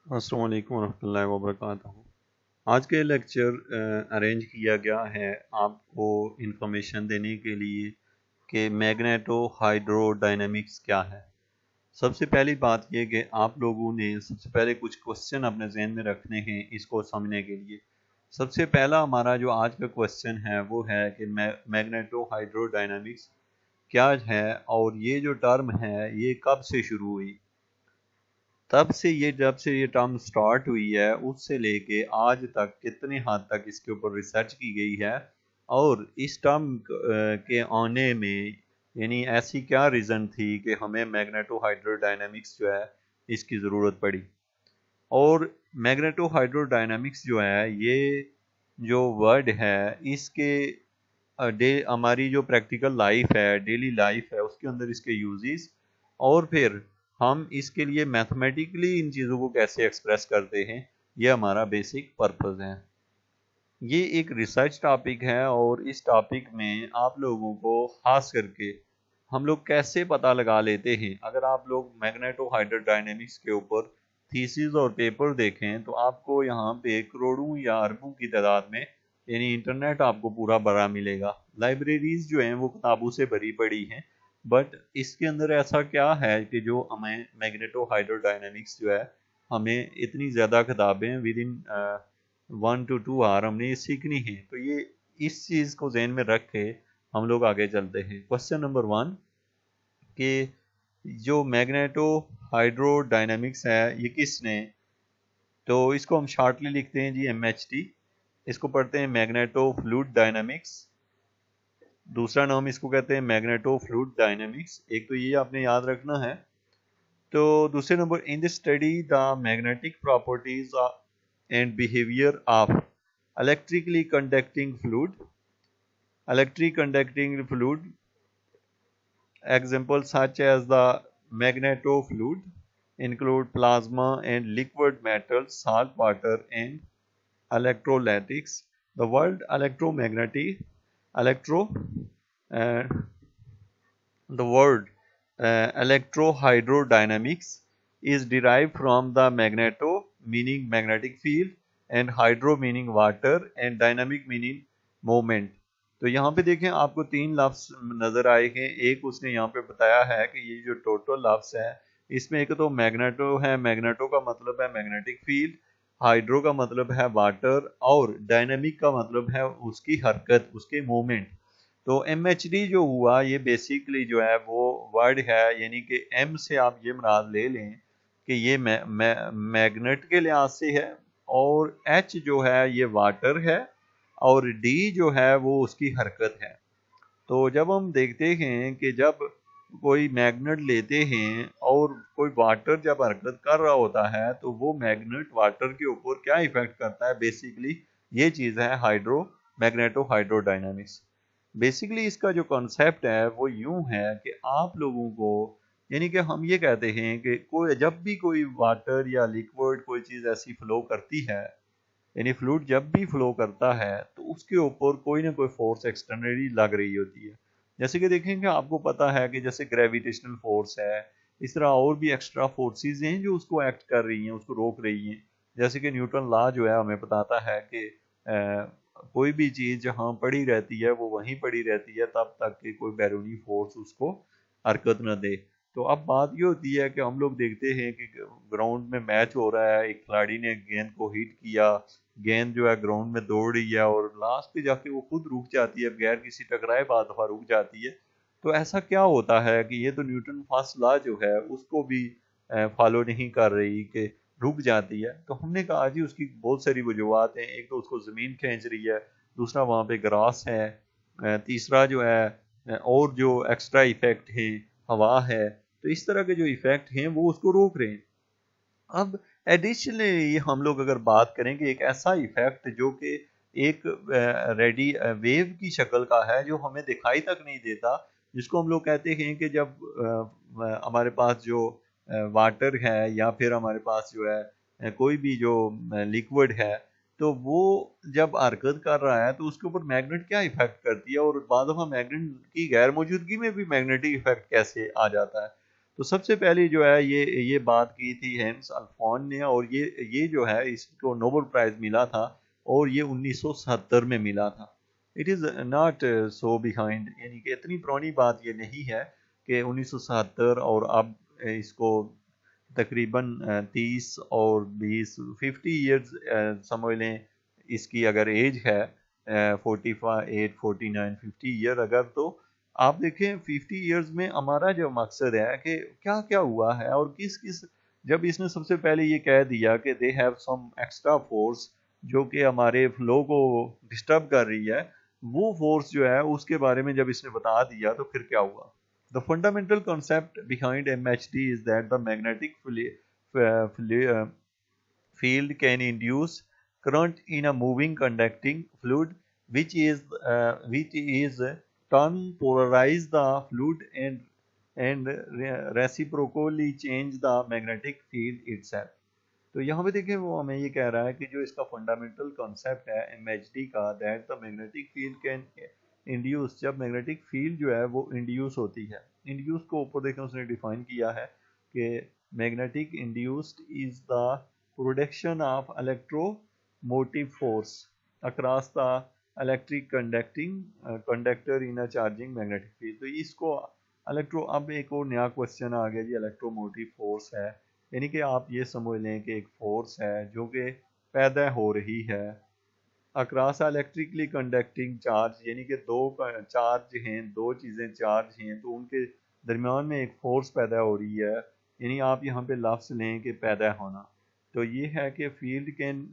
अस्सलाम वालेकुम रहमतुल्लाहि व बरकातहू। आज के लेक्चर अरेंज किया गया है आपको इंफॉर्मेशन देने के लिए कि मैग्नेटो हाइड्रोडायनेमिक्स क्या है। सबसे पहली बात यह कि आप लोगों ने सबसे पहले कुछ क्वेश्चन अपने जहन में रखने हैं इसको समझने के लिए। सबसे पहला हमारा जो आज का क्वेश्चन है वो है कि मैग्नेटो हाइड्रोडायनेमिक्स क्या है और ये जो टर्म है ये कब से शुरू हुई। जब से ये टर्म स्टार्ट हुई है उससे लेके आज तक कितने हद तक इसके ऊपर रिसर्च की गई है और इस टर्म के आने में यानी ऐसी क्या रीज़न थी कि हमें मैग्नेटो हाइड्रोडायनेमिक्स जो है इसकी ज़रूरत पड़ी। और मैग्नेटो हाइड्रोडायनेमिक्स जो है ये जो वर्ड है इसके हमारी जो प्रैक्टिकल लाइफ है डेली लाइफ है उसके अंदर इसके यूजेस और फिर हम इसके लिए मैथमेटिकली इन चीज़ों को कैसे एक्सप्रेस करते हैं ये हमारा बेसिक पर्पस है। ये एक रिसर्च टॉपिक है और इस टॉपिक में आप लोगों को खास करके हम लोग कैसे पता लगा लेते हैं। अगर आप लोग मैग्नेटो हाइड्रोडायनेमिक्स के ऊपर थीसिस और पेपर देखें तो आपको यहाँ पे करोड़ों या अरबों की तादाद में यानी इंटरनेट आपको पूरा भरा मिलेगा। लाइब्रेरीज जो हैं वो किताबों से भरी पड़ी हैं, बट इसके अंदर ऐसा क्या है कि जो हमें मैग्नेटो हाइड्रोडायनेमिक्स जो है हमें इतनी ज़्यादा किताबें विद इन 1 to 2 आवर हमने ये सीखनी है। तो ये इस चीज़ को जहन में रख के हम लोग आगे चलते हैं। क्वेश्चन नंबर 1 कि जो मैग्नेटो हाइड्रोडायनेमिक्स है ये किसने, तो इसको हम शॉर्टली लिखते हैं जी MHD। इसको पढ़ते हैं मैग्नेटो फ्लूइड डायनेमिक्स। दूसरा नाम इसको कहते हैं मैग्नेटो फ्लूइड डायनेमिक्स। एक तो ये आपने याद रखना है। तो दूसरे number in the study the magnetic properties and behavior of electrically conducting fluid. Electric conducting fluid examples such as the magnetofluid include plasma and liquid metals, salt water and electrolytics. The word electro uh, the word electrohydrodynamics is derived from the magneto meaning magnetic field and hydro meaning water and dynamic meaning movement। तो यहाँ पे देखें आपको 3 लफ्ज नजर आए हैं। एक उसने यहाँ पे बताया है कि ये जो टोटल लफ्ज है इसमें एक तो मैग्नेटो है, मैग्नेटो का मतलब है मैग्नेटिक फील्ड, हाइड्रो का मतलब है वाटर और डायनामिक का मतलब है उसकी हरकत, उसके मूवमेंट। तो MHD जो हुआ ये बेसिकली जो है वो वर्ड है, यानी कि M से आप ये मुराद ले लें कि ये मैग्नेट के लिहाज से है और H जो है ये वाटर है और D जो है वो उसकी हरकत है। तो जब हम देखते हैं कि जब कोई मैग्नेट लेते हैं और कोई वाटर जब हरकत कर रहा होता है तो वो मैग्नेट वाटर के ऊपर क्या इफेक्ट करता है, बेसिकली ये चीज़ है मैग्नेटो हाइड्रोडायनामिक्स। बेसिकली इसका जो कॉन्सेप्ट है वो यूं है कि आप लोगों को यानी कि हम ये कहते हैं कि कोई जब भी कोई वाटर या लिक्विड कोई चीज़ ऐसी फ्लो करती है यानी फ्लूइड जब भी फ्लो करता है तो उसके ऊपर कोई ना कोई फोर्स एक्सटर्नली लग रही होती है। जैसे कि देखेंगे आपको पता है कि जैसे ग्रेविटेशनल फोर्स है, इस तरह और भी एक्स्ट्रा फोर्सेस हैं जो उसको एक्ट कर रही हैं, उसको रोक रही हैं। जैसे कि न्यूटन लॉ जो है हमें बताता है कि कोई भी चीज़ जहाँ पड़ी रहती है वो वहीं पड़ी रहती है तब तक कि कोई बैरूनी फोर्स उसको हरकत न दे। तो अब बात ये होती है कि हम लोग देखते हैं कि ग्राउंड में मैच हो रहा है, एक खिलाड़ी ने गेंद को हिट किया, गेंद जो है ग्राउंड में दौड़ रही है और लास्ट पे जाके वो खुद रुक जाती है, बगैर किसी टकराए बाद दफा रुक जाती है। तो ऐसा क्या होता है कि ये तो न्यूटन फर्स्ट लॉ जो है उसको भी फॉलो नहीं कर रही कि रुक जाती है। तो हमने कहा जी उसकी बहुत सारी वजूहत हैं। एक तो उसको ज़मीन खींच रही है, दूसरा वहाँ पे ग्रास है, तीसरा जो है और जो एक्स्ट्रा इफेक्ट है हवा है। तो इस तरह के जो इफेक्ट हैं वो उसको रोक रहे हैं। अब एडिशनली हम लोग अगर बात करें कि एक ऐसा इफेक्ट जो कि एक रेडी वेव की शक्ल का है जो हमें दिखाई तक नहीं देता, जिसको हम लोग कहते हैं कि जब हमारे पास जो वाटर है या फिर हमारे पास जो है कोई भी जो लिक्विड है तो वो जब हरकत कर रहा है तो उसके ऊपर मैग्नेट क्या इफेक्ट करती है और बाद दफा मैग्नेट की गैर मौजूदगी में भी मैग्नेटिक इफेक्ट कैसे आ जाता है। तो सबसे पहले जो है ये बात की थी हेंस अल्फॉन ने, और ये जो है इसको नोबेल प्राइज मिला था और ये 1970 में मिला था। It is not so behind, यानी कि इतनी पुरानी बात ये नहीं है कि 1970 और अब इसको तकरीबन 30 और 20 50 ईयर्स समझ लें इसकी अगर एज है 48 49 50 ईयर अगर, तो आप देखें 50 ईयर्स में हमारा जो मकसद है कि क्या क्या हुआ है और किस किस, जब इसने सबसे पहले ये कह दिया कि they have some extra force जो कि हमारे फ्लो को डिस्टर्ब कर रही है, वो फोर्स जो है उसके बारे में जब इसने बता दिया तो फिर क्या हुआ। The fundamental concept behind MHD is that the magnetic field can induce current in a moving conducting fluid, which is turn polarize the fluid and reciprocally change the magnetic field itself. तो यहाँ पे देखें वो हमें ये कह रहा है कि जो इसका फंडामेंटल कॉन्सेप्ट है एमएचडी का, that the magnetic field can induce, जब मैग्नेटिक फील्ड जो है वो इंड्यूस होती है, इंड्यूस को ऊपर देखें उसने डिफाइन किया है कि magnetic induced is the production of electromotive force across the electric conducting conductor in a charging magnetic field. तो इसको इलेक्ट्रो, अब एक और नया क्वेश्चन आ गया जी, इलेक्ट्रोमोटिव फोर्स है, यानी कि आप ये समझ लें कि एक फोर्स है जो कि पैदा हो रही है अक्रॉस इलेक्ट्रिकली कंडक्टिंग चार्ज, यानी कि दो चार्ज हैं, दो चीज़ें चार्ज हैं तो उनके दरमियान में एक फोर्स पैदा हो रही है, यानी आप यहाँ पे लफ्ज़ लें कि पैदा होना, तो ये है कि फील्ड कैन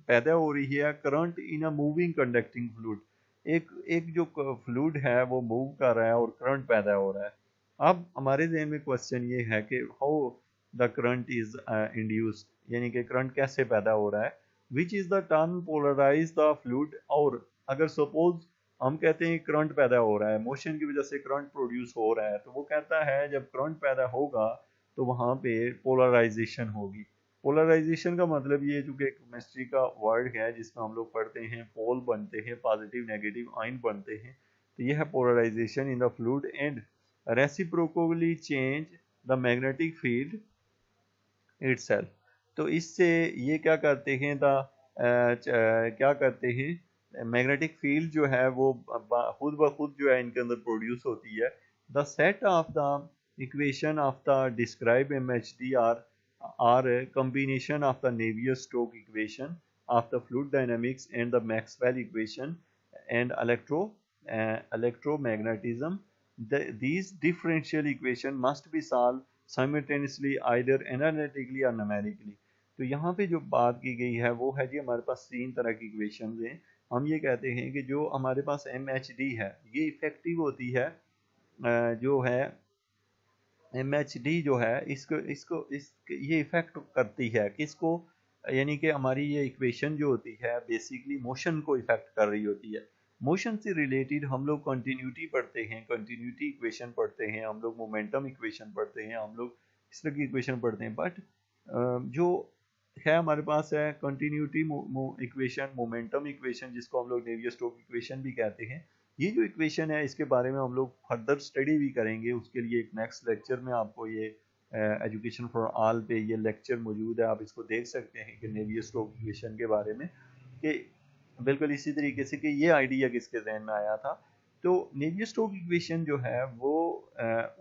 पैदा हो रही है current in a moving conducting fluid, एक एक जो फ्लूइड है वो मूव कर रहा है और करंट पैदा हो रहा है। अब हमारे जहन में क्वेश्चन ये है कि how the current is induced, यानी कि करंट कैसे पैदा हो रहा है, which is the turn polarize the fluid, और अगर सपोज हम कहते हैं करंट पैदा हो रहा है, मोशन की वजह से करंट प्रोड्यूस हो रहा है, तो वो कहता है जब करंट पैदा होगा तो वहाँ पे पोलराइजेशन होगी। पोलराइजेशन का मतलब ये, चूंकि केमिस्ट्री का वर्ड है जिसमें हम लोग पढ़ते हैं पोल बनते हैं, पॉजिटिव नेगेटिव आयन बनते हैं, तो यह है polarization in the fluid and reciprocally change the magnetic field itself. तो इससे ये क्या करते हैं, क्या करते हैं, मैग्नेटिक फील्ड जो है वो खुद ब खुद जो है इनके अंदर प्रोड्यूस होती है। The set of the equation of the describe MHD are combination of the Navier-Stokes equation of the fluid dynamics and the Maxwell equation and electromagnetism. These differential equation must be solved simultaneously either analytically or numerically. तो यहाँ पे जो बात की गई है वो है जी, हमारे पास तीन तरह की इक्वेशन हैं। हम ये कहते हैं कि जो हमारे पास MHD है ये इफेक्टिव होती है, जो है MHD जो है ये इफेक्ट करती है किसको, यानी कि हमारी ये इक्वेशन जो होती है बेसिकली मोशन को इफेक्ट कर रही होती है। मोशन से रिलेटेड हम लोग कंटिन्यूटी पढ़ते हैं, कंटिन्यूटी इक्वेशन पढ़ते हैं, हम लोग मोमेंटम इक्वेशन पढ़ते हैं, हम लोग इस तरह की इक्वेशन पढ़ते हैं, बट जो है हमारे पास है कंटिन्यूटी इक्वेशन, मोमेंटम इक्वेशन, जिसको हम लोग नेवियर-स्टोक्स इक्वेशन भी कहते हैं। ये जो इक्वेशन है इसके बारे में हम लोग फर्दर स्टडी भी करेंगे, उसके लिए एक नेक्स्ट लेक्चर में आपको ये एजुकेशन फॉर ऑल पे ये लेक्चर मौजूद है, आप इसको देख सकते हैं कि नेवियर-स्टोक्स इक्वेशन के बारे में, कि बिल्कुल इसी तरीके से कि ये आइडिया किसके जहन में आया था। तो नेवियर-स्टोक्स इक्वेशन जो है वो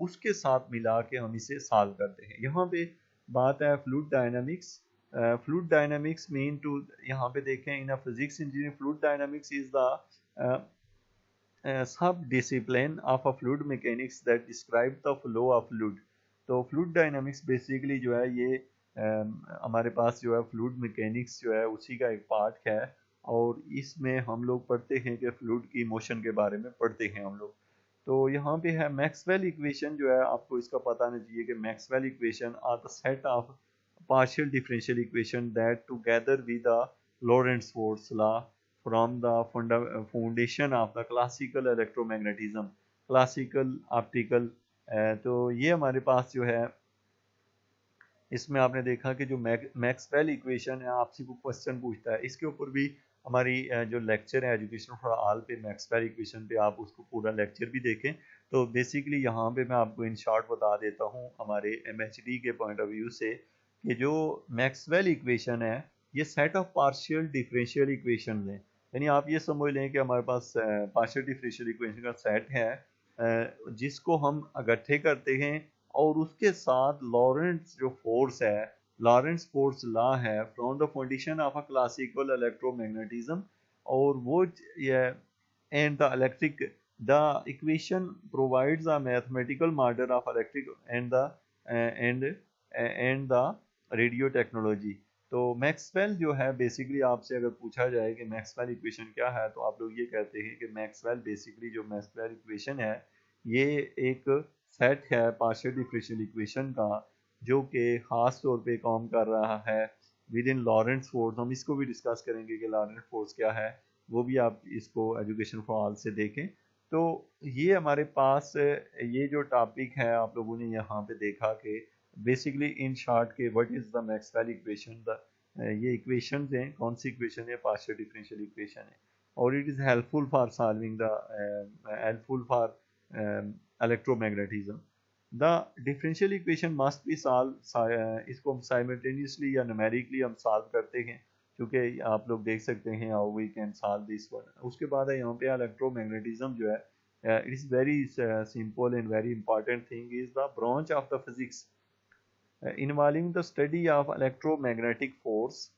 उसके साथ मिला के हम इसे सॉल्व करते हैं। यहाँ पे बात है fluid dynamics. Fluid dynamics mean to, यहाँ पे देखें in a physics engineering fluid dynamics is the sub-discipline of a fluid mechanics that describe the flow of fluid। तो फ्लूइड डायनामिक्स बेसिकली जो है ये हमारे पास जो है फ्लूइड मैकेनिक्स जो है उसी का एक पार्ट है, और इसमें हम लोग पढ़ते हैं कि फ्लूइड की मोशन के बारे में पढ़ते हैं हम लोग। तो यहाँ पे है मैक्सवेल इक्वेशन जो है, आपको इसका पता नहीं चाहिए कि Maxwell equation are the set of partial differential equation that together with the Lorentz force law from the foundation of the classical electromagnetism, classical optical। तो ये हमारे पास जो है इसमें आपने देखा कि जो मैक्सवेल इक्वेशन है, आपसे कोई क्वेश्चन पूछता है इसके ऊपर भी हमारी जो लेक्चर है एजुकेशन फॉर ऑल पे मैक्सवेल इक्वेशन पे, आप उसको पूरा लेक्चर भी देखें तो बेसिकली यहाँ पे मैं आपको इन शॉर्ट बता देता हूँ हमारे MHD के पॉइंट ऑफ व्यू से कि जो मैक्सवेल इक्वेशन है ये set of partial differential equation है। यानी आप ये समझ लें कि हमारे पास पार्शियल डिफरेंशियल इक्वेशन का सेट है जिसको हम इकट्ठे करते हैं और उसके साथ लॉरेंट्स जो फोर्स है, लॉरेंट्स फोर्स लॉ है from the foundation of a classical electromagnetism, और वो and the electric the equation provides a mathematical model of electric and the radio technology। तो मैक्सवेल जो है बेसिकली आपसे अगर पूछा जाए कि मैक्सवेल इक्वेशन क्या है तो आप लोग ये कहते हैं कि मैक्सवेल बेसिकली जो मैक्सवेल इक्वेशन है ये एक सेट है पार्शियल डिफरेंशियल इक्वेशन का जो कि खास तौर पे काम कर रहा है विद इन लॉरेंट्स फोर्स। हम इसको भी डिस्कस करेंगे कि लॉरेंट्स फोर्स क्या है, वो भी आप इसको एजुकेशन फॉर ऑल से देखें। तो ये हमारे पास ये जो टॉपिक है आप लोगों ने यहाँ पे देखा कि बेसिकली इन शॉर्ट के what is the Maxwell equation, the ये इक्वेशंस हैं, कौन सी इक्वेशन है, पार्शियल डिफरेंशियल इक्वेशन है, और it is helpful for solving the helpful for electromagnetism. The differential equation must be solve, इसको हम साइमल्टेनियसली या न्यूमेरिकली हम सॉल्व करते हैं क्योंकि आप लोग देख सकते हैं how we can solve this one. उसके बाद है यहाँ पे इलेक्ट्रोमैग्नेटिज्म जो है it is very simple and very important thing is the branch of the physics involving the study of electromagnetic force.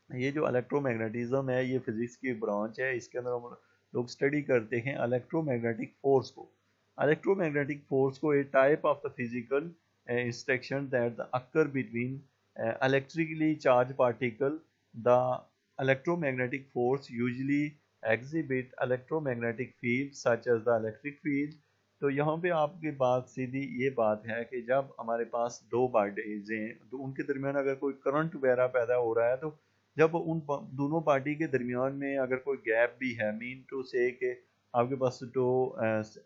ये जो इलेक्ट्रोमैग्नेटिज्म है ये फिजिक्स की ब्रांच है, इसके अंदर हम लोग स्टडी करते हैं इलेक्ट्रोमैग्नेटिक फोर्स को। इलेक्ट्रोमैग्नेटिक फोर्स को a type of the physical instruction that occur between electrically charged particle। The electromagnetic force usually exhibit electromagnetic field such as the electric field। तो यहाँ पे आपकी बात सीधी ये बात है कि जब हमारे पास दो पार्टीज हैं तो उनके दरमियान अगर कोई करंट वगैरह पैदा हो रहा है तो जब उन दोनों पार्टी के दरमियान में अगर कोई गैप भी है, मीन टू से कि आपके पास तो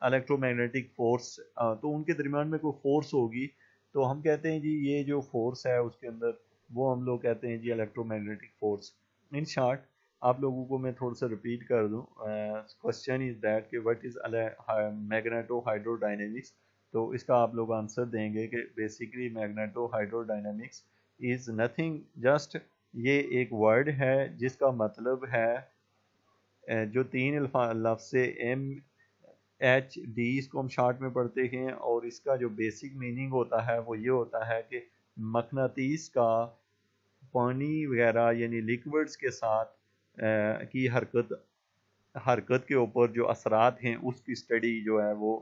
इलेक्ट्रोमैग्नेटिक फोर्स तो उनके दरमियान में कोई फोर्स होगी तो हम कहते हैं जी ये जो फोर्स है उसके अंदर वो हम लोग कहते हैं जी इलेक्ट्रोमैग्नेटिक फोर्स। इन शॉर्ट आप लोगों को मैं थोड़ा सा रिपीट कर दूं, क्वेश्चन इज दैट कि व्हाट इज मैग्नेटो हाइड्रोडायनेमिक्स। तो इसका आप लोग आंसर देंगे कि basically magneto hydrodynamics is nothing just, ये एक वर्ड है जिसका मतलब है जो तीन लफ्ज़ से MHD इसको हम शॉर्ट में पढ़ते हैं, और इसका जो बेसिक मीनिंग होता है वो ये होता है कि मकनातीस का पानी वगैरह यानी लिक्विड्स के साथ की हरकत के ऊपर जो असरात हैं उसकी स्टडी जो है वो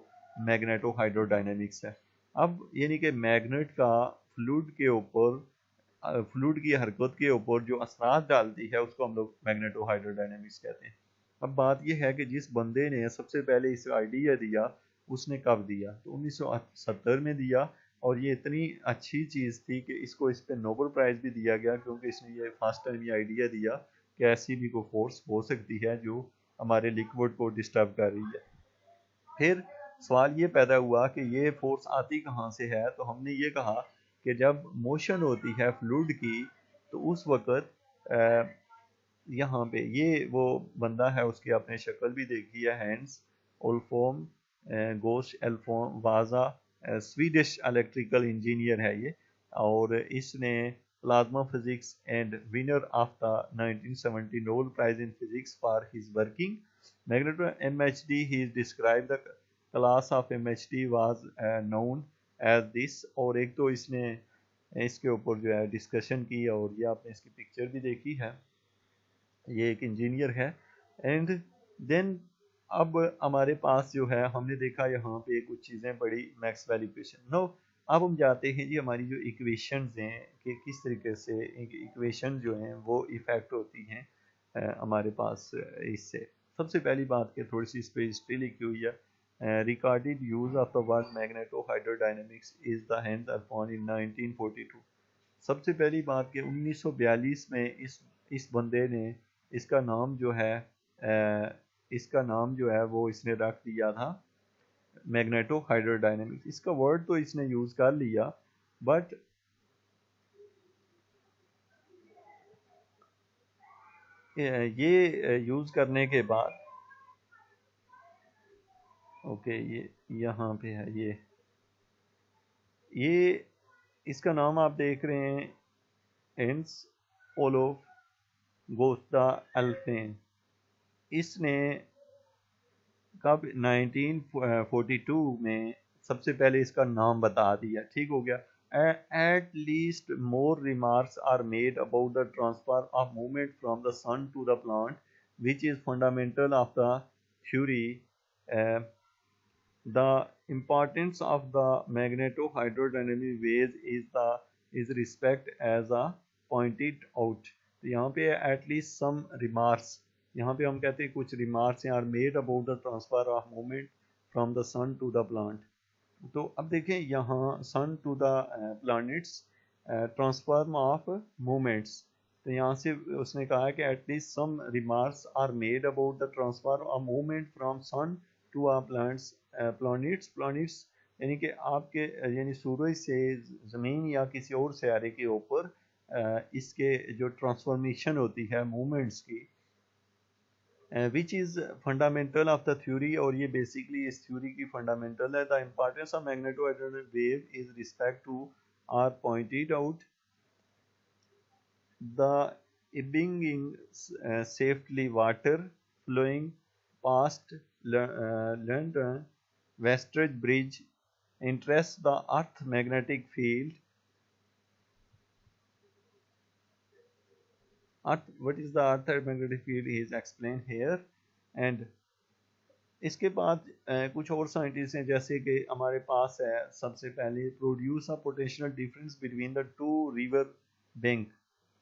मैग्नेटो हाइड्रोडायनेमिक्स है। अब यानी कि मैग्नेट का फ्लूइड के ऊपर फ्लूइड की हरकत के ऊपर जो असरात डालती है उसको हम लोग मैग्नेटो हाइड्रोडायनेमिक्स कहते हैं। अब बात यह है कि जिस बंदे ने सबसे पहले इस आइडिया दिया उसने कब दिया, तो 1970 में दिया, और ये इतनी अच्छी चीज़ थी कि इसको इस पर नोबेल प्राइज़ भी दिया गया क्योंकि इसने ये फर्स्ट टाइम ये आइडिया दिया कि ऐसी भी कोई फोर्स हो सकती है जो हमारे लिक्विड को डिस्टर्ब कर रही है। फिर सवाल ये पैदा हुआ कि ये फोर्स आती कहाँ से है, तो हमने ये कहा कि जब मोशन होती है फ्लूइड की तो उस वक़्त यहाँ पे ये वो बंदा है उसकी आपने शक्ल भी देखी है, हैंस ओल्फोम गोश एल्फोम वाजा, स्वीडिश इलेक्ट्रिकल इंजीनियर है ये, और इसने plasma physics and winner of the 1970 Nobel prize in physics for his working magneto MHD। He describe the class of MHD was known as this. और एक तो इसने इसके ऊपर जो है डिस्कशन की और ये आपने इसकी पिक्चर भी देखी है, ये एक इंजीनियर है। एंड देन अब हमारे पास जो है हमने देखा यहाँ पे कुछ चीज़ें पढ़ी मैक्सवेल इक्वेशन। नो अब हम जाते हैं जी हमारी जो इक्वेशंस हैं कि किस तरीके से इक्वेशन जो हैं वो इफेक्ट होती हैं हमारे पास इससे। सबसे पहली बात कि थोड़ी सी इस पर हिस्ट्री लिखी हुई है। Recorded use of the word magneto hydrodynamics is the hand upon in 1942। सबसे पहली बात कि 1942 में इस बंदे ने इसका नाम जो है इसका नाम जो है वो इसने रख दिया था मैग्नेटो हाइड्रोडायनेमिक्स। इसका वर्ड तो इसने यूज कर लिया बट ये यूज करने के बाद ओके, ये यहाँ पे है, ये इसका नाम आप देख रहे हैं, एंस ओलोफ गोस्टा एल्फेन। इसने कब 1942 में सबसे पहले इसका नाम बता दिया, ठीक हो गया। At least more remarks are made about the transfer of movement from the sun to the plant which is fundamental of the theory. The importance of the magneto-hydrodynamic waves is respect as a pointed out। तो यहाँ पे at least some remarks, यहाँ पे हम कहते हैं कुछ remarks are made about the transfer of movement from the sun to the plant। तो अब देखें यहाँ sun to the planets, transform of movements. तो यहाँ से उसने कहा कि at least some remarks are made about the transfer of movement from sun to a planets यानी कि आपके यानी सूरज से ज़मीन या किसी और सियारे के ऊपर इसके जो ट्रांसफॉर्मेशन होती है मूवमेंट्स की, which is fundamental of the theory, और ये बेसिकली इस थ्योरी की फंडामेंटल है। The importance of magnetohydrodynamic wave is respect to are pointed out the ebbing safely water flowing past London Westridge Bridge interests the Earth magnetic field. What is the Earth magnetic field is explained here। and इसके बाद कुछ और scientist हैं, जैसे कि हमारे पास है सबसे पहले produce a potential difference between the two river bank.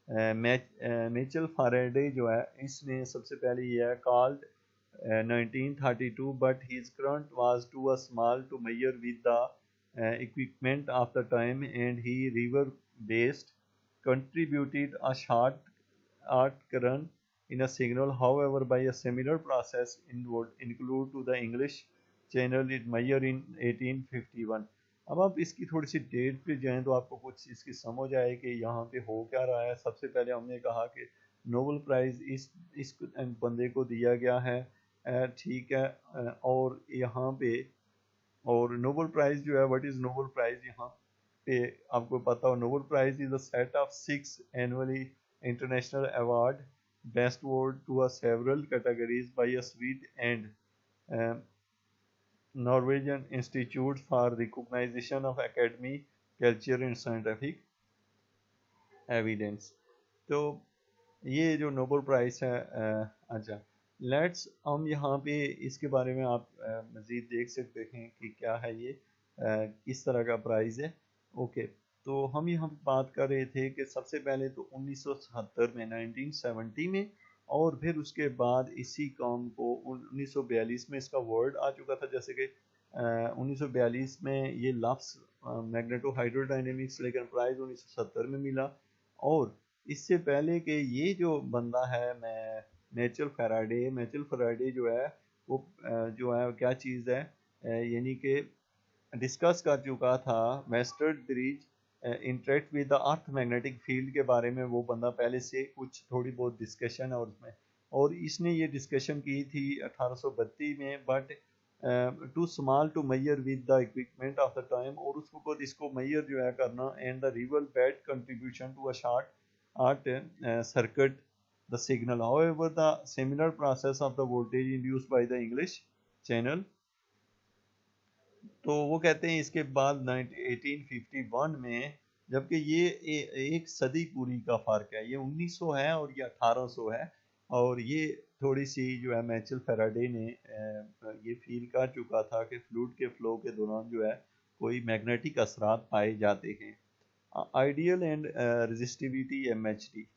Mitchell Faraday जो है, इसने सबसे पहले ये है called 1932, but his current was too small to measure with the equipment of the time, and he river based contributed a short arc current in a signal. However, by a similar process would include to the English channel it measured in 1851। अब आप इसकी थोड़ी सी date पे जाएं तो आपको कुछ इसकी समझ आए कि यहाँ पे हो क्या रहा है। सबसे पहले हमने कहा कि नोबेल प्राइज़ इस बंदे को दिया गया है, ठीक है। और यहाँ पे और नोबेल प्राइज़ जो है, व्हाट इज़ नोबेल प्राइज़, यहाँ पे आपको पता हो Nobel prize is a set of 6 annually international award bestward to a several categories by a Swedish and Norwegian institutes for recognition of academy culture and scientific evidence। तो ये जो Nobel prize है, अच्छा लेट्स हम यहाँ पे इसके बारे में आप मज़ीद देख सकते हैं कि क्या है ये, किस तरह का प्राइज़ है। ओके, तो हम यहाँ पे बात कर रहे थे कि सबसे पहले तो 1977 में 1970 में, और फिर उसके बाद इसी काम को 1942 में इसका वर्ड आ चुका था। जैसे कि 1942 में ये लफ्स मैग्नेटो हाइड्रोडायनेमिक्स, लेकिन प्राइज़ 1970 में मिला। और इससे पहले कि ये जो बंदा है मिचेल फैराडे जो है वो जो है क्या चीज़ है, यानी कि डिस्कस कर चुका था western bridge interact with the earth magnetic field के बारे में। वो बंदा पहले से कुछ थोड़ी बहुत डिस्कशन है उसमें, और इसने ये डिस्कशन की थी 1832 में, but too small to measure with the equipment of the time, और उसको इसको मेजर जो है करना, and the river bed contribution to a short art circuit the signal। However, the similar process of the voltage induced by the English channel। तो वो कहते हैं इसके बाद 1851 में, जबकि ये एक सदी पूरी का फ़र्क है, ये 1900 है और ये 1800 है। और ये थोड़ी सी जो है मिचेल फैराडे ने ये फील कर चुका था कि फ्लूइड के फ्लो के दौरान जो है कोई मैग्नेटिक असरात पाए जाते हैं। Ideal and resistivity MHD।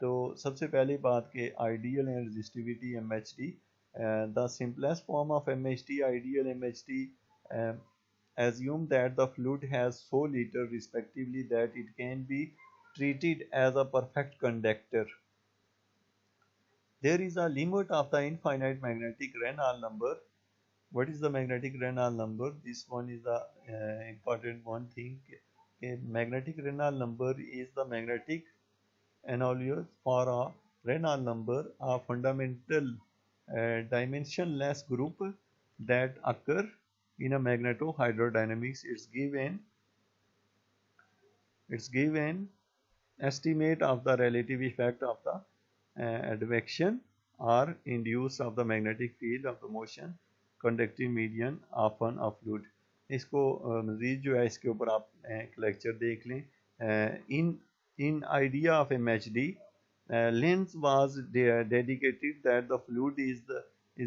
तो सबसे पहली बात कि ideal and resistivity MHD, the simplest form of MHD, ideal MHD assume that the fluid has so little respectively that it can be treated as a perfect conductor। There is a limit of the infinite magnetic Reynolds number। What is the magnetic Reynolds number? This one is the important one thing। Magnetic Reynolds number is the magnetic analogous for a Reynolds number, a fundamental dimensionless group that occur in a magnetohydrodynamics. It's given estimate of the relative effect of the advection or induce of the magnetic field of the motion conducting medium of a fluid. इसको मज़ीद जो है इसके ऊपर आप एक lecture देख लें. in idea of MHD, Lenz was dedicated that the fluid is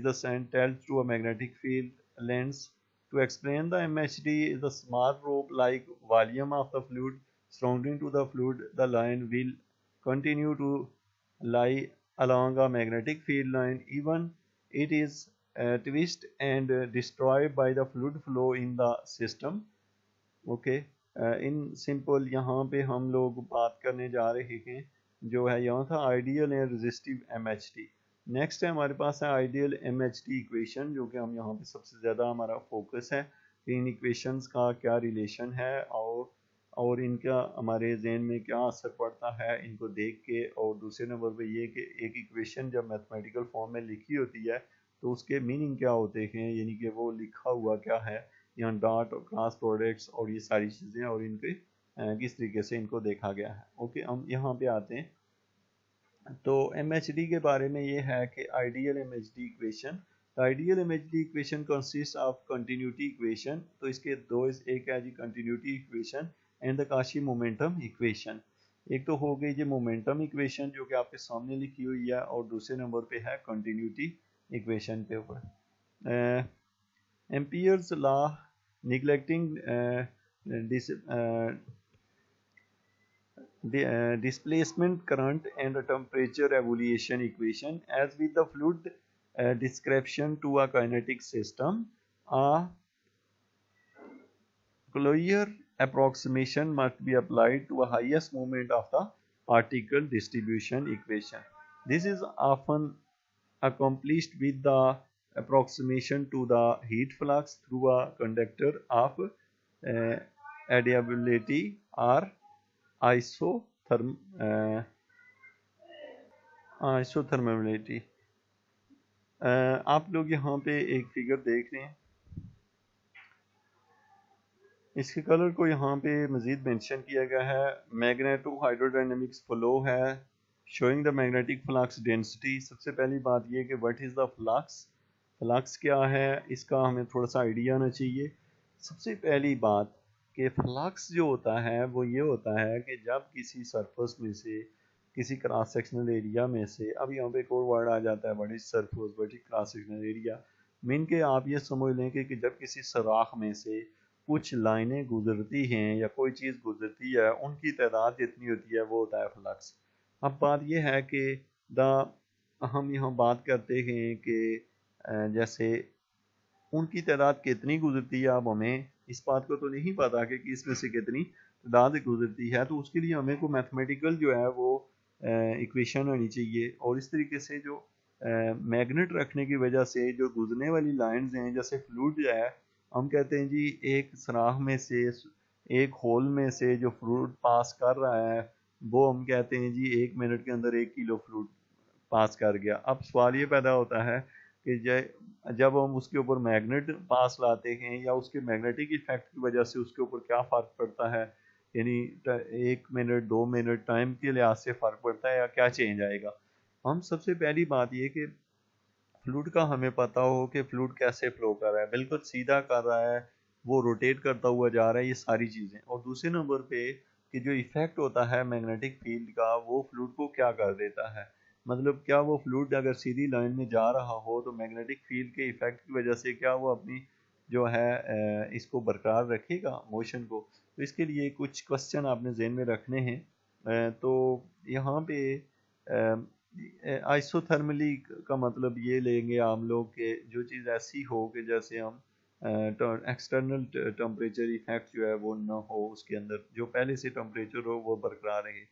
the central to a magnetic field lens. To explain the MHD is the small rope-like volume of the fluid surrounding to the fluid. The line will continue to lie along a magnetic field line even it is twist and destroyed by the fluid flow in the system. Okay, in simple यहाँ पे हम लोग बात करने जा रहे हैं जो है यहाँ था ideal and resistive MHT. Next है हमारे पास है आइडियल एमएचटी इक्वेशन, जो कि हम यहाँ पे सबसे ज़्यादा हमारा फोकस है कि इन इक्वेशंस का क्या रिलेशन है और इनका हमारे जहन में क्या असर पड़ता है इनको देख के. और दूसरे नंबर पे ये कि एक इक्वेशन जब मैथमेटिकल फॉर्म में लिखी होती है तो उसके मीनिंग क्या होते हैं, यानी कि वो लिखा हुआ क्या है, यहाँ डॉट और क्रॉस प्रोडक्ट्स और ये सारी चीज़ें और इनके किस तरीके से इनको देखा गया है. ओके, हम यहाँ पे आते हैं. तो MHD के बारे में ये है कि ideal MHD equation. Ideal MHD equation consist of continuity equation. तो इसके दो, एक है जी continuity equation and the Cauchy momentum equation. एक तो हो गई जी मोमेंटम इक्वेशन जो कि आपके सामने लिखी हुई है, और दूसरे नंबर पे है कंटिन्यूटी इक्वेशन के ऊपर. Ampere's law neglecting displacement current and temperature evolution equation as with the fluid description to a kinetic system. A clear approximation must be applied to a highest moment of the particle distribution equation. This is often accomplished with the approximation to the heat flux through a conductor of adaptability or isothermability. आप लोग यहाँ पे एक figure देख रहे हैं, इसके colour को यहाँ पे मजीद मेंशन किया गया है. मैग्नेटो हाइड्रोडायनेमिक्स फ्लो है showing the magnetic flux density. सबसे पहली बात ये कि what is the flux, flux क्या है इसका हमें थोड़ा सा आइडिया आना चाहिए. सबसे पहली बात कि फ्लक्स जो होता है वो ये होता है कि जब किसी सरफेस में से, किसी क्रॉस सेक्शनल एरिया में से, अब यहाँ पे एक और वर्ड आ जाता है what is surface, what is cross sectional area. Mean के आप ये समझ लें कि जब किसी सुराख में से कुछ लाइनें गुजरती हैं या कोई चीज़ गुजरती है, उनकी तादाद जितनी होती है वो होता है फ्लक्स. अब बात यह है कि हम यहाँ बात करते हैं कि जैसे उनकी तादाद कितनी गुजरती है. अब हमें इस बात को तो नहीं पता कि इसमें से कितनी तादाद गुजरती है, तो उसके लिए हमें को मैथमेटिकल जो है वो इक्वेशन होनी चाहिए. और इस तरीके से जो मैग्नेट रखने की वजह से जो गुजरने वाली लाइंस हैं, जैसे फ्लूइड जो है, हम कहते हैं जी एक सुराख में से, एक होल में से जो फ्लूइड पास कर रहा है वो हम कहते हैं जी 1 मिनट के अंदर 1 किलो फ्लूइड पास कर गया. अब सवाल ये पैदा होता है कि जब हम उसके ऊपर मैग्नेट पास लाते हैं या उसके मैग्नेटिक इफेक्ट की वजह से उसके ऊपर क्या फ़र्क पड़ता है, यानी 1 मिनट 2 मिनट टाइम के लिहाज से फ़र्क पड़ता है या क्या चेंज आएगा. हम सबसे पहली बात ये कि फ्लूइड का हमें पता हो कि फ्लूइड कैसे फ्लो कर रहा है, बिल्कुल सीधा कर रहा है, वो रोटेट करता हुआ जा रहा है, ये सारी चीज़ें. और दूसरे नंबर पे कि जो इफेक्ट होता है मैग्नेटिक फील्ड का वो फ्लूइड को क्या कर देता है, मतलब क्या वो फ्लूइड अगर सीधी लाइन में जा रहा हो तो मैग्नेटिक फील्ड के इफेक्ट की वजह से क्या वो अपनी जो है इसको बरकरार रखेगा मोशन को. तो इसके लिए कुछ क्वेश्चन आपने जहन में रखने हैं. तो यहाँ पे आइसोथर्मली का मतलब ये लेंगे हम लोग कि जो चीज़ ऐसी हो कि जैसे हम एक्सटर्नल टेम्परेचर इफेक्ट जो है वो ना हो, उसके अंदर जो पहले से टेम्परेचर हो वो बरकरार रहे.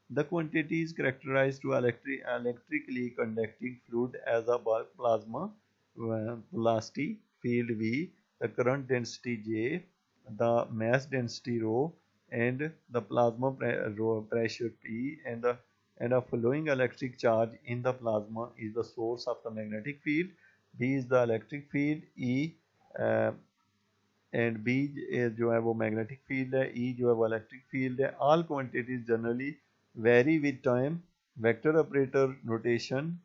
The quantity is characterized to electrically conducting fluid as a bulk plasma velocity field V, the current density J, the mass density rho, and the plasma pressure P, and a flowing electric charge in the plasma is the source of the magnetic field. B is the electric field, E and B जो है वो magnetic field है, E जो है वो electric field है। All quantities generally very with time. Vector operator notation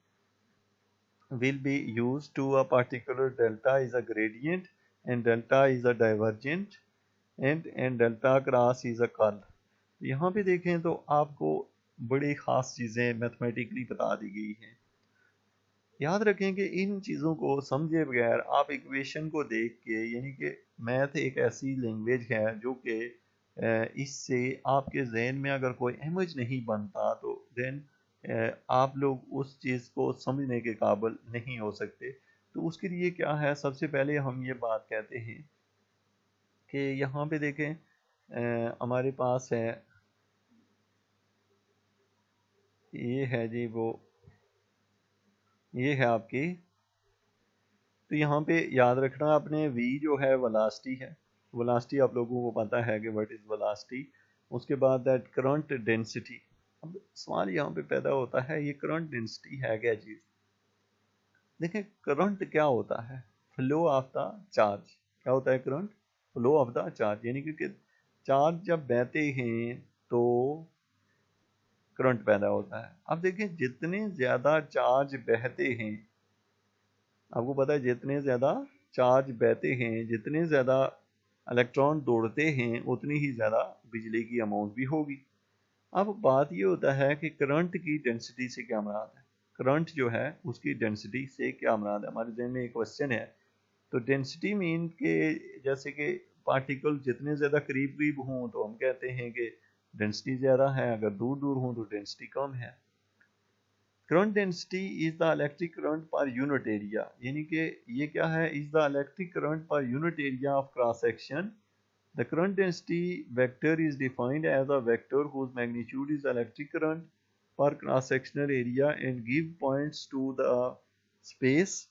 will be used to a particular delta is a gradient and delta is a divergent and delta cross is a curl। यहाँ पे देखें तो आपको बड़ी ख़ास चीज़ें mathematically बता दी गई हैं। याद रखें कि इन चीज़ों को समझे बगैर आप इक्वेशन को देख के, यानी कि मैथ एक ऐसी लैंग्वेज है जो कि इससे आपके जहन में अगर कोई इमेज नहीं बनता तो देन आप लोग उस चीज़ को समझने के काबिल नहीं हो सकते। तो उसके लिए क्या है, सबसे पहले हम ये बात कहते हैं कि यहाँ पे देखें हमारे पास है, ये है जी वो, ये है आपकी, तो यहाँ पे याद रखना आपने v जो है वेलोसिटी है। वेलोसिटी आप लोगों को पता है कि व्हाट इज वेलोसिटी। उसके बाद दैट करंट डेंसिटी। अब सवाल यहाँ पे पैदा होता है, ये करंट डेंसिटी है क्या चीज? देखें करंट क्या होता है, फ्लो ऑफ द चार्ज। क्या होता है current? Flow of the charge, यानी कि चार्ज जब बहते हैं तो करंट पैदा होता है। अब देखें जितने ज्यादा चार्ज बहते हैं, आपको पता है जितने ज़्यादा चार्ज बहते हैं, जितने ज़्यादा इलेक्ट्रॉन दौड़ते हैं, उतनी ही ज़्यादा बिजली की अमाउंट भी होगी। अब बात ये होता है कि करंट की डेंसिटी से क्या मुराद है। करंट जो है उसकी डेंसिटी से क्या मुराद है, हमारे जहन में एक क्वेश्चन है। तो डेंसिटी मीन के जैसे कि पार्टिकल जितने ज़्यादा करीब करीब हों तो हम कहते हैं कि डेंसिटी ज़्यादा है, अगर दूर दूर हों तो डेंसिटी कम है। Current density is the electric current per unit area, यानी कि ये क्या है, is the electric current per unit area of cross section. The current density vector is defined as a vector whose magnitude is electric current per cross sectional area and give points to the space.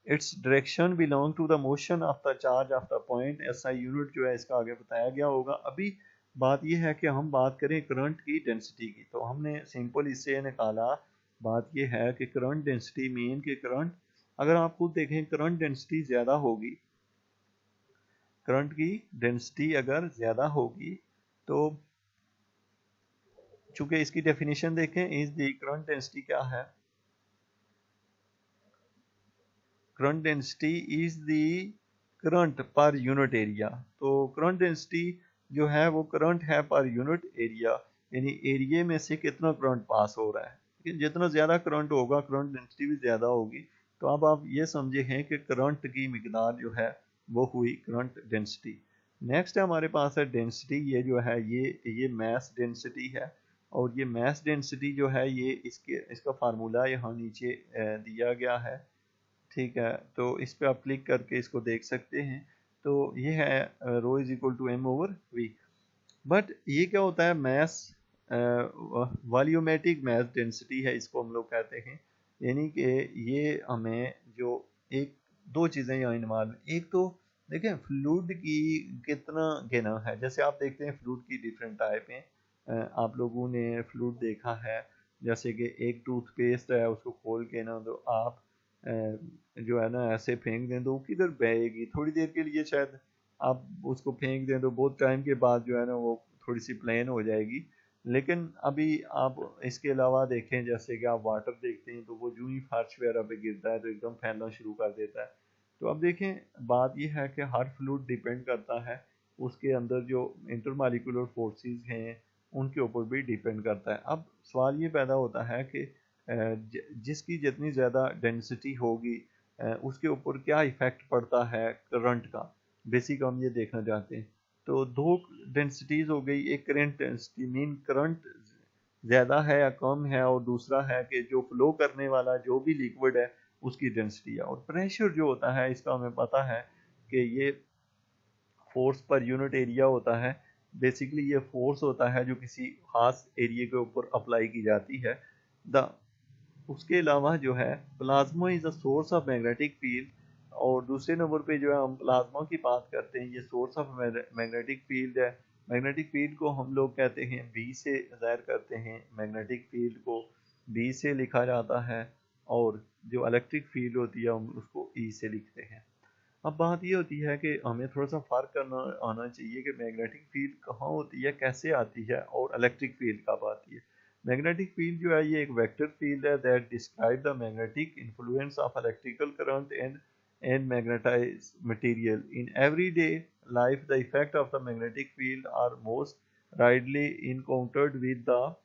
Its direction belong to the motion of the charge of the point. ऐसा unit जो है इसका आगे बताया गया होगा। अभी बात यह है कि हम बात करें करंट की डेंसिटी की, तो हमने सिंपल इससे निकाला, बात यह है कि करंट डेंसिटी मीन कि करंट, अगर आप खुद देखें करंट डेंसिटी ज़्यादा होगी, करंट की डेंसिटी अगर ज़्यादा होगी तो चूंकि इसकी डेफिनेशन देखें, इज द करंट डेंसिटी क्या है, current density is the current per unit area. तो करंट डेंसिटी जो है वो करंट है पर यूनिट एरिया, यानी एरिया में से कितना करंट पास हो रहा है। लेकिन जितना ज़्यादा करंट होगा करंट डेंसिटी भी ज़्यादा होगी। तो अब आप ये समझे हैं कि करंट की मिकदार जो है वो हुई करंट डेंसिटी। नेक्स्ट है हमारे पास है डेंसिटी, ये जो है ये मैस डेंसिटी है। और ये मैस डेंसिटी जो है ये इसका फार्मूला यहाँ नीचे दिया गया है, ठीक है। तो इस पर आप क्लिक करके इसको देख सकते हैं। तो ये है rho is equal to M over V. But ये क्या होता है, मैस वॉल्यूमेट्रिक मैस डेंसिटी है इसको हम लोग कहते हैं। यानी कि ये हमें जो एक दो चीज़ें यहाँ इन्वॉल्व, एक तो देखें फ्लूइड की कितना गिना है। जैसे आप देखते हैं फ्लूइड की डिफरेंट टाइप हैं। आप लोगों ने फ्लूइड देखा है, जैसे कि एक टूथपेस्ट है उसको खोल के ना तो आप जो है ना ऐसे फेंक दें तो वो किधर बहेगी, थोड़ी देर के लिए शायद आप उसको फेंक दें तो बहुत टाइम के बाद जो है ना वो थोड़ी सी प्लेन हो जाएगी। लेकिन अभी आप इसके अलावा देखें, जैसे कि आप वाटर देखते हैं तो वो जो ही फर्श वगैरह पे गिरता है तो एकदम फैलना शुरू कर देता है। तो अब देखें बात यह है कि हर फ्लूइड डिपेंड करता है उसके अंदर जो इंटरमॉलिक्यूलर फोर्सेस हैं उनके ऊपर भी डिपेंड करता है। अब सवाल ये पैदा होता है कि जिसकी जितनी ज़्यादा डेंसिटी होगी उसके ऊपर क्या इफ़ेक्ट पड़ता है करंट का, बेसिक हम ये देखना चाहते हैं। तो दो डेंसिटीज़ हो गई, एक करंट डेंसिटी मीन करंट ज़्यादा है या कम है, और दूसरा है कि जो फ्लो करने वाला जो भी लिक्विड है उसकी डेंसिटी है। और प्रेशर जो होता है इसका हमें पता है कि ये फोर्स पर यूनिट एरिया होता है। बेसिकली ये फोर्स होता है जो किसी खास एरिया के ऊपर अप्लाई की जाती है। द उसके अलावा जो है plasma is a source of magnetic field. और दूसरे नंबर पे जो है हम प्लाज्मा की बात करते हैं, ये सोर्स ऑफ मैग्नेटिक फील्ड है। मैग्नेटिक फील्ड को हम लोग कहते हैं बी से ज़ाहिर करते हैं, मैग्नेटिक फील्ड को बी से लिखा जाता है। और जो इलेक्ट्रिक फील्ड होती है हम उसको ई से लिखते हैं। अब बात ये होती है कि हमें थोड़ा सा फर्क करना आना चाहिए कि मैग्नेटिक फील्ड कहाँ होती है, कैसे आती है, और इलेक्ट्रिक फील्ड कब आती है। मैग्नेटिक फील्ड जो है ये एक वेक्टर फील्ड है that describe the magnetic influence of electrical current and magnetised material in everyday life. The effect of the magnetic field are most readily encountered with the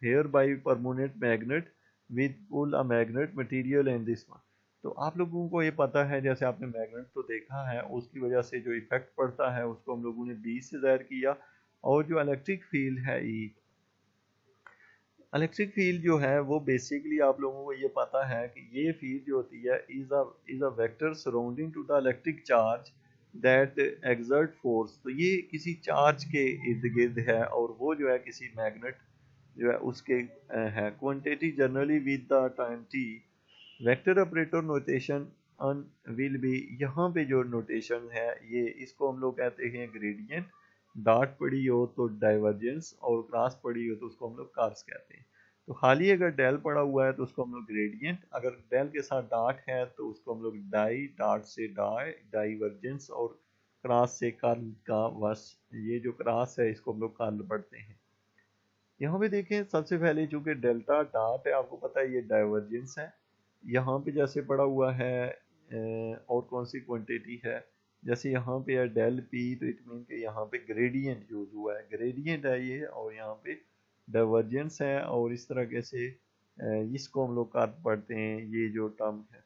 hereby permanent magnet with pull a magnet material and this one. तो आप लोगों को ये पता है, जैसे आपने magnet तो देखा है, उसकी वजह से जो इफेक्ट पड़ता है उसको हम लोगों ने बी से ज़ाहिर किया। और जो इलेक्ट्रिक फील्ड है ई, इलेक्ट्रिक फील्ड जो है वो बेसिकली आप लोगों को ये पता है कि ये फील्ड जो होती है is a vector surrounding to the electric charge that exert force. तो ये किसी चार्ज के इर्द गिर्द है और वो जो है किसी मैग्नेट जो है उसके है। Quantity generally with the time T. Vector operator notation will be, यहाँ पे जो नोटेशन है ये इसको हम लोग कहते हैं ग्रेडियंट। डॉट पड़ी हो तो डाइवर्जेंस, और क्रॉस पड़ी हो तो उसको हम लोग कर्व्स कहते हैं। तो खाली अगर डेल पड़ा हुआ है तो उसको हम लोग ग्रेडियंट, अगर डेल के साथ डॉट है तो उसको हम लोग डाई, डॉट से डाई, डाइवर्जेंस, और क्रॉस से कर्ल का वर्स। ये जो क्रॉस है इसको हम लोग कर्ल पढ़ते हैं। यहाँ पे देखें सबसे पहले चूंकि डेल्टा डॉट है, आपको पता है ये डाइवर्जेंस है। यहाँ पे जैसे पड़ा हुआ है और कौन सी क्वांटिटी है, जैसे यहाँ पे है डेल पी, तो इट मीन के यहाँ पे ग्रेडियंट यूज हुआ है, ग्रेडियंट है ये, और यहाँ पे डाइवर्जेंस है, और इस तरह से इसको हम लोग कर्ल पढ़ते हैं। ये जो टर्म है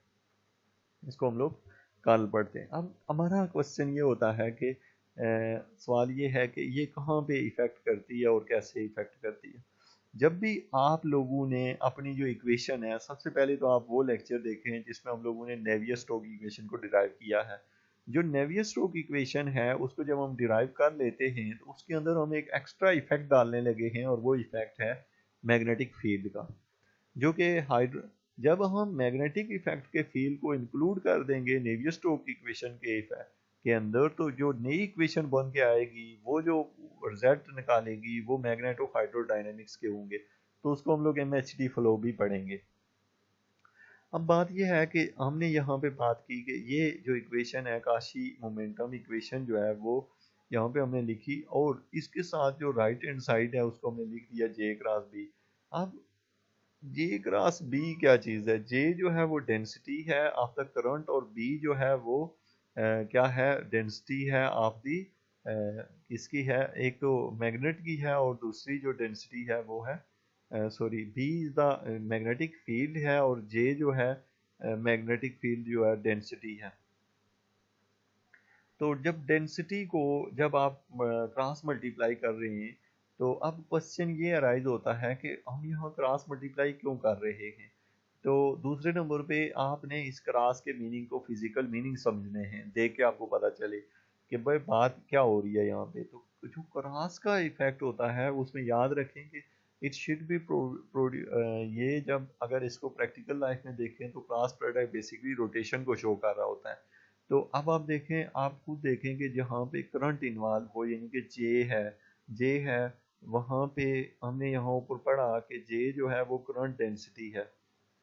इसको हम लोग कर्ल पढ़ते हैं। अब हमारा क्वेश्चन ये होता है कि सवाल ये है कि ये कहाँ पे इफेक्ट करती है और कैसे इफेक्ट करती है। जब भी आप लोगों ने अपनी जो इक्वेशन है, सबसे पहले तो आप वो लेक्चर देखें जिसमें हम लोगों ने नेवियर-स्टोक्स इक्वेशन को डिराइव किया है। जो नेवियर-स्टोक्स इक्वेशन है उसको जब हम डिराइव कर लेते हैं तो उसके अंदर हम एक एक्स्ट्रा इफेक्ट डालने लगे हैं, और वो इफेक्ट है मैग्नेटिक फील्ड का, जो कि हाइड्रो, जब हम मैग्नेटिक इफेक्ट के फील्ड को इंक्लूड कर देंगे नेवियर-स्टोक्स इक्वेशन के इफेक्ट के अंदर, तो जो नई इक्वेशन बन के आएगी, वो जो रिजल्ट निकालेगी वो मैग्नेटो हाइड्रोडायनेमिक्स के होंगे, तो उसको हम लोग MHD फ्लो भी पढ़ेंगे। अब बात यह है कि हमने यहाँ पे बात की कि ये जो इक्वेशन है काशी मोमेंटम इक्वेशन जो है वो यहाँ पे हमने लिखी, और इसके साथ जो राइट हैंड साइड है उसको हमने लिख दिया J क्रॉस B। अब J क्रॉस B क्या चीज़ है? J जो है वो डेंसिटी है ऑफ द करंट, और B जो है वो क्या है? डेंसिटी है ऑफ दी किसकी है? एक तो मैग्नेट की है, और दूसरी जो डेंसिटी है वो है sorry B is the magnetic field है, और J जो है मैग्नेटिक फील्ड जो है डेंसिटी है। तो जब डेंसिटी को जब आप क्रॉस मल्टीप्लाई कर रहे हैं, तो अब क्वेश्चन ये अराइज होता है कि हम यहाँ क्रॉस मल्टीप्लाई क्यों कर रहे हैं। तो दूसरे नंबर पे आपने इस क्रॉस के मीनिंग को फिजिकल मीनिंग समझने हैं, देख के आपको पता चले कि भाई बात क्या हो रही है यहाँ पे। तो जो क्रॉस का इफेक्ट होता है उसमें याद रखें कि इट शुड बी ये जब अगर इसको प्रैक्टिकल लाइफ में देखें तो क्रॉस प्रोडक्ट बेसिकली रोटेशन को शो कर रहा होता है। तो अब आप देखें, आप खुद देखें कि जहाँ पे करंट इन्वॉल्व हो, यानी कि जे है, वहाँ पे हमने यहाँ ऊपर पढ़ा कि जे जो है वो करंट डेंसिटी है,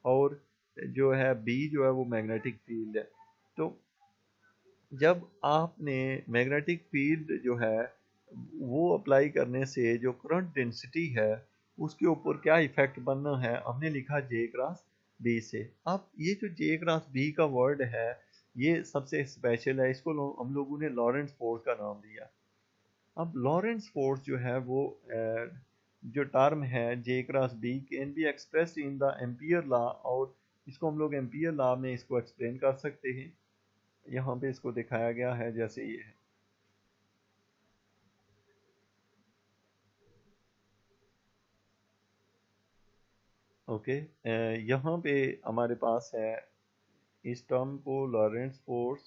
और जो है बी जो है वो मैग्नेटिक फील्ड है। तो जब आपने मैग्नेटिक फील्ड जो है वो अप्लाई करने से जो करंट डेंसिटी है उसके ऊपर क्या इफेक्ट बनना है, हमने लिखा J क्रॉस B से। अब ये जो J क्रॉस B का वर्ड है ये सबसे स्पेशल है, इसको हम लोगों ने लॉरेंट्ज फोर्स का नाम दिया। अब लॉरेंट्ज फोर्स जो है वो जो टर्म है J cross B can be expressed in the ampere law, और इसको हम लोग एम्पियर लॉ में इसको एक्सप्लेन कर सकते हैं। यहाँ पे इसको दिखाया गया है जैसे ये है। ओके, यहाँ पे हमारे पास है इस टर्म को लॉरेंट्ज फोर्स,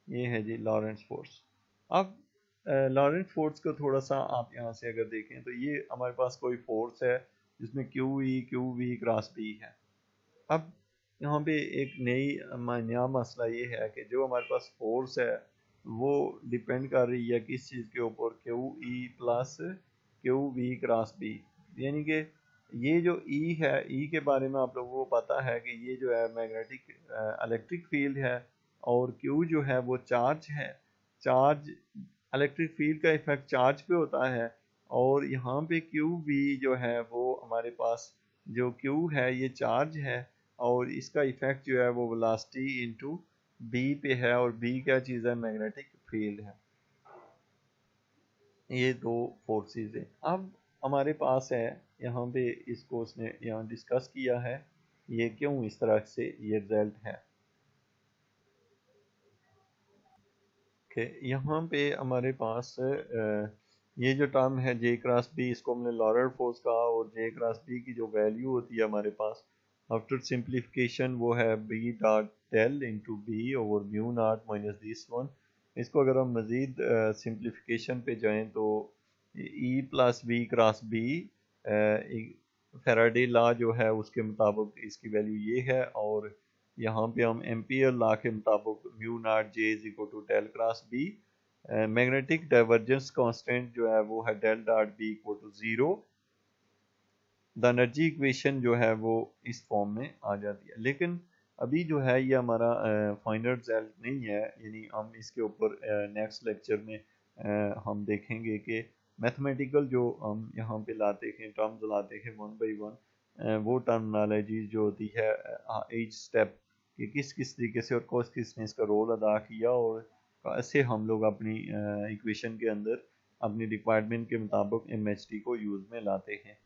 ये है जी लॉरेंट्ज फोर्स। अब लॉरेंट्ज फोर्स को थोड़ा सा आप यहाँ से अगर देखें तो ये हमारे पास कोई फोर्स है जिसमें क्यू वी क्रॉस बी है। अब यहाँ पे एक नया मसला ये है कि जो हमारे पास फोर्स है वो डिपेंड कर रही है किस चीज़ के ऊपर, q e plus q v cross b, यानी कि ये जो ई है, ई के बारे में आप लोगों को पता है कि ये जो है मैग्नेटिक इलेक्ट्रिक फील्ड है, और क्यू जो है वो चार्ज है। चार्ज, इलेक्ट्रिक फील्ड का इफेक्ट चार्ज पे होता है, और यहाँ पे क्यू भी जो है वो हमारे पास जो क्यू है ये चार्ज है, और इसका इफेक्ट जो है वो वेलोसिटी इनटू बी पे है, और बी क्या चीज़ है, मैग्नेटिक फील्ड है। ये दो फोर्सेस है। अब हमारे पास है यहाँ पे, इसको उसने यहाँ डिस्कस किया है, ये क्यों इस तरह से ये रिजल्ट है। ओके, यहाँ पे हमारे पास ये जो टर्म है जे क्रॉस बी, इसको हमने लॉरेल फोर्स कहा, और जे क्रॉस बी की जो वैल्यू होती है हमारे पास आफ्टर सिंप्लीफिकेशन वो है b dot del into b over mu naught minus this one. इसको अगर हम मज़ीद सिंप्लीफिकेशन पे जाएं तो e plus b cross b, Faraday law जो है उसके मुताबिक इसकी वैल्यू ये है, और यहाँ पे हम एम्पियर लॉ के मुताबिक mu naught j is equal to del cross b. Magnetic divergence constant जो है वो है del dot b equal to zero. The energy equation जो है वो इस फॉर्म में आ जाती है। लेकिन अभी जो है ये हमारा फाइनल रिजल्ट नहीं है, यानी हम इसके ऊपर नेक्स्ट लेक्चर में हम देखेंगे कि मैथमेटिकल जो हम यहाँ पे लाते हैं, टर्म्स लाते हैं वन बाई वन, वो टर्मिनोलॉजी जो होती है ईच स्टेप कि किस किस तरीके से और कौन किसने इसका रोल अदा किया, और कैसे हम लोग अपनी इक्वेशन के अंदर अपनी रिक्वायरमेंट के मुताबिक एम को यूज़ में लाते हैं।